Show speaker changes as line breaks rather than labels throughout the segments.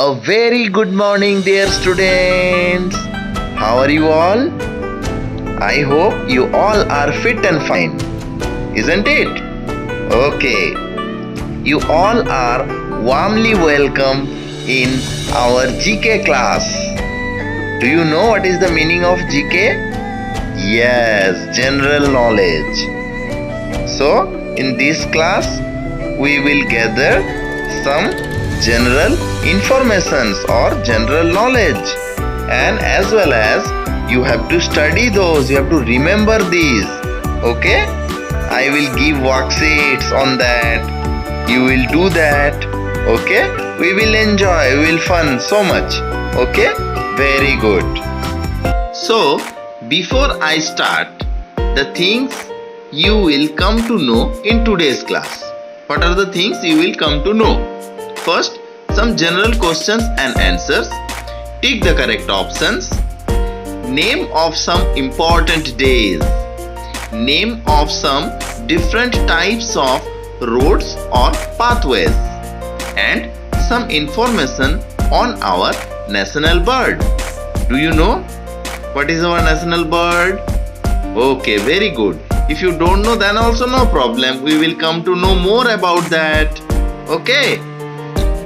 A very good morning, dear students. How are you all? I hope you all are fit and fine, isn't it? Okay. You all are warmly welcome in our GK class. Do you know what is the meaning of GK? Yes, general knowledge. So, in this class, we will gather some general informations or general knowledge, and as well as you have to study those, you have to remember these. Okay, I will give worksheets on that, you will do that. Okay, we will enjoy, we will fun so much. Okay, very good. So before I start, the things you will come to know in today's class. What are the things you will come to know? First, some general questions and answers. Tick the correct options. Name of some important days. Name of some different types of roads or pathways. And some information on our national bird. Do you know what is our national bird? Okay, very good. If you don't know, then also no problem. We will come to know more about that. Okay.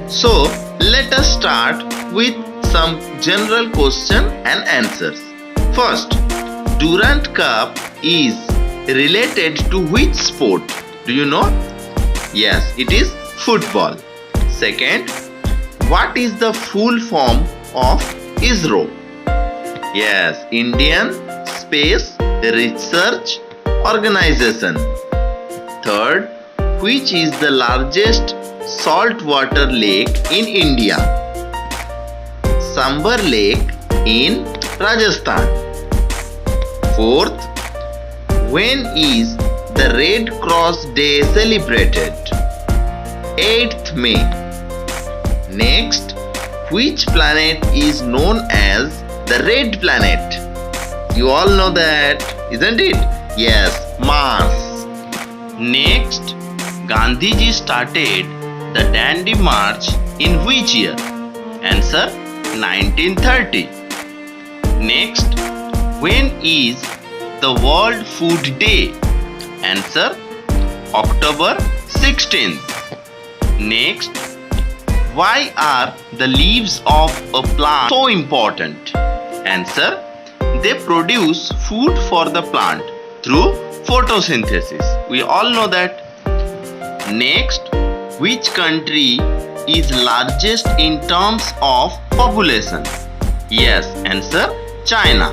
So, let us start with some general question and answers. First, Durand Cup is related to which sport? Do you know? Yes, it is football. Second, what is the full form of ISRO? Yes, Indian Space Research Organization. Third, which is the largest saltwater lake in India? Sambar Lake in Rajasthan. Fourth, when is the Red Cross Day celebrated? 8th May. Next, which planet is known as the Red Planet? You all know that, isn't it? Yes, Mars. Next, Gandhiji started the Dandi March in which year? Answer, 1930. Next, when is the World Food Day? Answer, October 16th. Next, why are the leaves of a plant so important? Answer, they produce food for the plant through photosynthesis. We all know that. Next, which country is largest in terms of population? Yes, answer, China.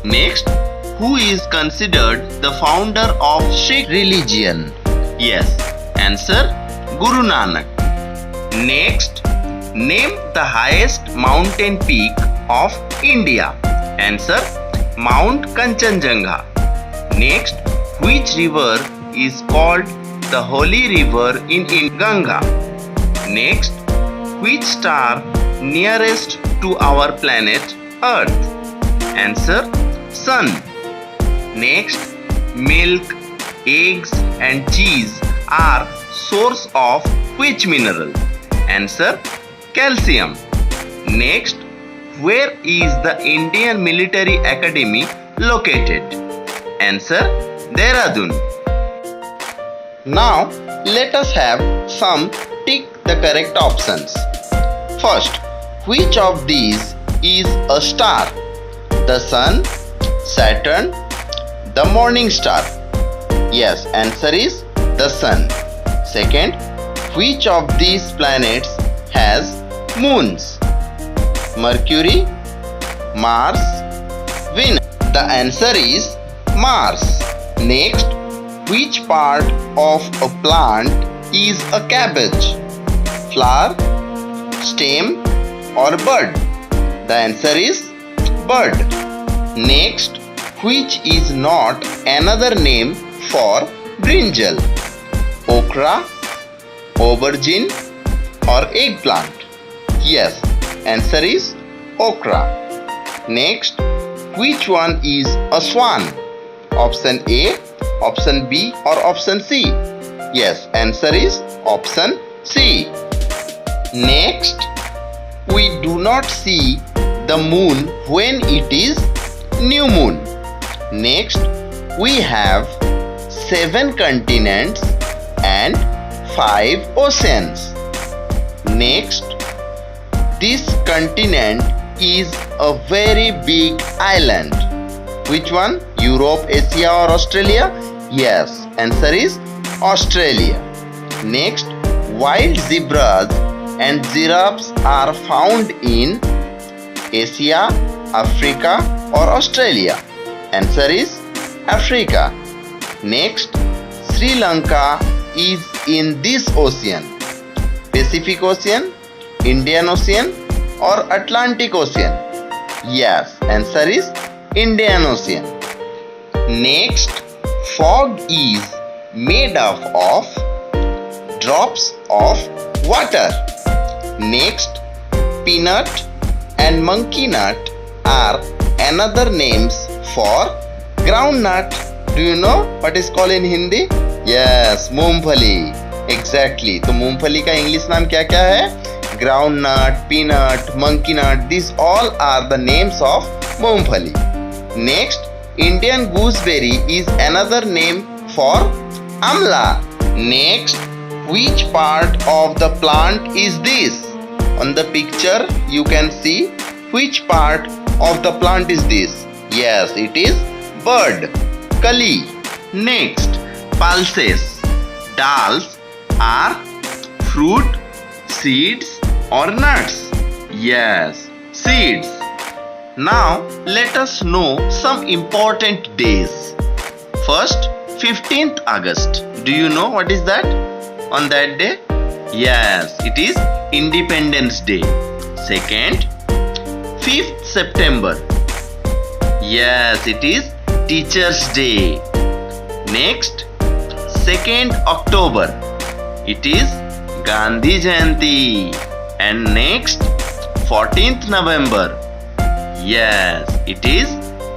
Next, who is considered the founder of Sikh religion? Yes, answer, Guru Nanak. Next, name the highest mountain peak of India. Answer, Mount Kanchenjunga. Next, which river is called the holy river in Ganga? Next, which star nearest to our planet Earth? Answer, Sun. Next, milk, eggs and cheese are source of which mineral? Answer, calcium. Next, where is the Indian Military Academy located? Answer, Dehradun. Now, let us have some tick the correct options. First, which of these is a star? The Sun, Saturn, the morning star? Yes, answer is the Sun. Second, which of these planets has moons? Mercury, Mars, Venus. The answer is Mars. Next, which part of a plant is a cabbage? Flower, stem or bud? The answer is bud. Next, which is not another name for brinjal? Okra, aubergine or eggplant? Yes, answer is okra. Next, which one is a swan? Option A, option B or option C? Yes, answer is option C. Next, we do not see the moon when it is new moon. Next, we have 7 continents and 5 oceans. Next, this continent is a very big island. Which one? Europe, Asia or Australia? Yes, answer is Australia. Next, wild zebras and giraffes are found in Asia, Africa or Australia. Answer is Africa. Next, Sri Lanka is in this ocean. Pacific Ocean, Indian Ocean or Atlantic Ocean? Yes, answer is Indian Ocean. Next, fog is made up of drops of water. Next, peanut and monkey nut are another names for groundnut. Do you know what is called in Hindi? Yes, मूंगफली. Exactly. तो मूंगफली का English नाम क्या क्या है? Groundnut, peanut, monkey nut. These all are the names of मूंगफली. Next, Indian gooseberry is another name for amla. Next, which part of the plant is this? On the picture you can see which part of the plant is this. Yes, it is bud, kali. Next, pulses. Dals are fruit, seeds or nuts. Yes, seeds. Now let us know some important days. First, 15th August. Do you know what is that? On that day? Yes, it is Independence Day. Second, 5th September. Yes, it is Teachers Day. Next, 2nd October. It is Gandhi Jayanti. And next, 14th November. Yes, it is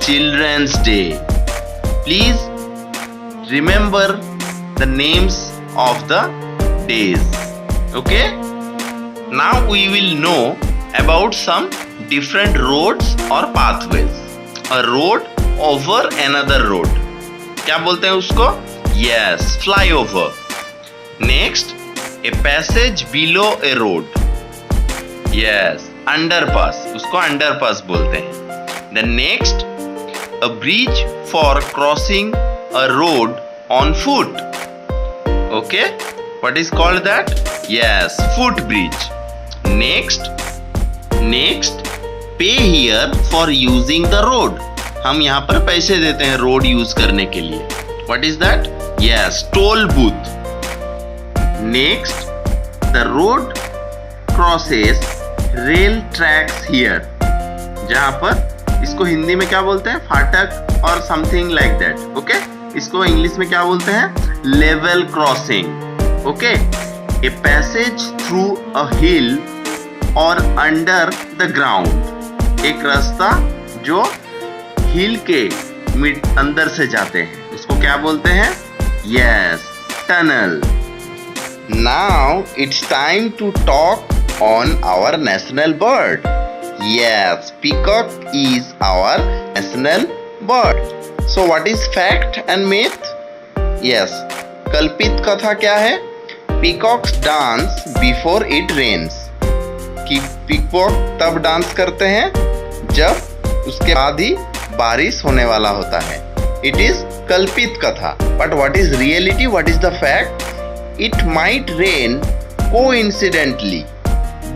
Children's Day. Please remember the names of the days. Okay? Now we will know about some different roads or pathways. A road over another road. क्या बोलते हैं उसको? Yes, flyover. Next, a passage below a road. Yes, underpass. उसको underpass बोलते हैं. The next, a bridge for crossing a road on foot. Okay? What is called that? Yes, footbridge. Next, pay here for using the road. हम यहाँ पर पैसे देते हैं road use करने के लिए. What is that? Yes, toll booth. Next, the road crosses rail tracks here. जहाँ पर इसको हिंदी में क्या बोलते हैं? फाटक और समथिंग लाइक दैट. ओके, इसको इंग्लिश में क्या बोलते हैं? Level crossing. Okay, a passage through a hill or under the ground. एक रास्ता जो हिल के अंदर से जाते हैं उसको क्या बोलते हैं? Yes, tunnel. Now it's time to talk on our national bird. Yes, peacock is our national bird. So what is fact and myth? Yes, कल्पित कथा क्या है? Peacocks dance before it rains. कि पीकॉक तब डांस करते हैं जब उसके बाद ही बारिश होने वाला होता है. It is कल्पित कथा. But what is reality? What is the fact? It might rain coincidentally,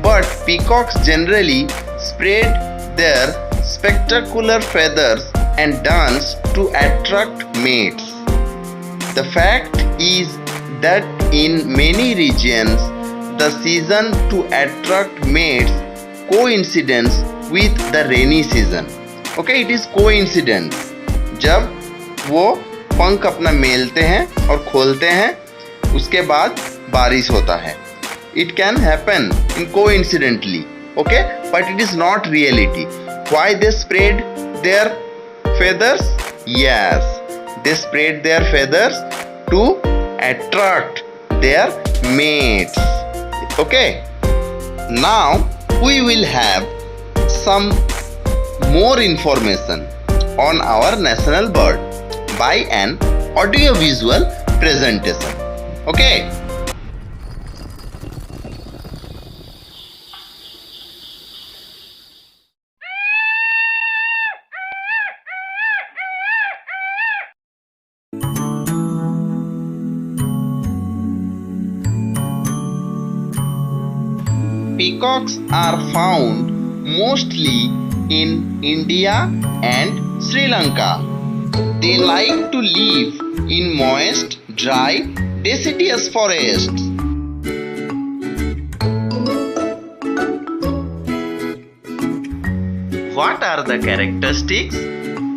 but peacocks generally spread their spectacular feathers and dance to attract mates. The fact is that in many regions, the season to attract mates coincides with the rainy season. Okay, it is coincidence. जब वो पंख अपना मेलते हैं और खोलते हैं, उसके बाद बारिश होता है. It can happen in coincidentally. Okay, but it is not reality. Why they spread their feathers? Yes, they spread their feathers to attract their mates. Okay, now we will have some more information on our national bird by an audio-visual presentation. Okay? Peacocks are found mostly in India and Sri Lanka. They like to live in moist, dry, deciduous forests. What are the characteristics?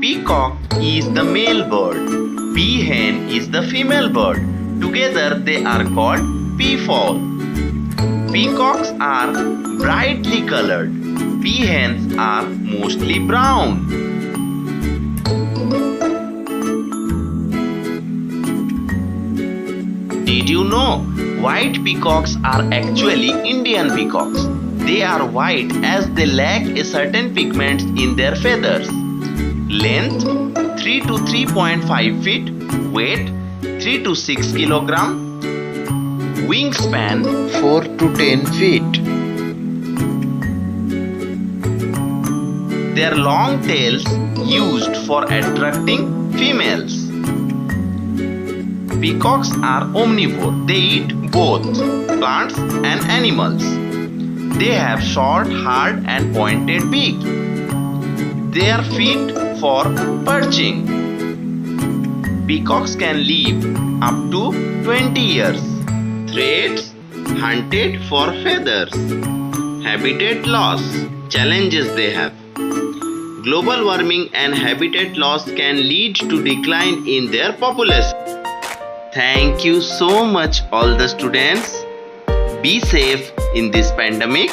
Peacock is the male bird. Peahen is the female bird. Together they are called peafowl. Peacocks are brightly colored. Peahens are mostly brown. Did you know white peacocks are actually Indian peacocks? They are white as they lack a certain pigments in their feathers. Length 3 to 3.5 feet. Weight 3 to 6 kilogram. Wingspan 4 to 10 feet. Their long tails used for attracting females. Peacocks are omnivore. They eat both plants and animals. They have short, hard and pointed beak. They are fit for perching. Peacocks can live up to 20 years. Threats: hunted for feathers. Habitat loss. Challenges they have. Global warming and habitat loss can lead to decline in their population. Thank you so much all the students. Be safe in this pandemic.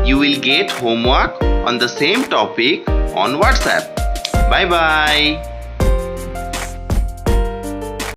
You will get homework on the same topic on WhatsApp. Bye bye.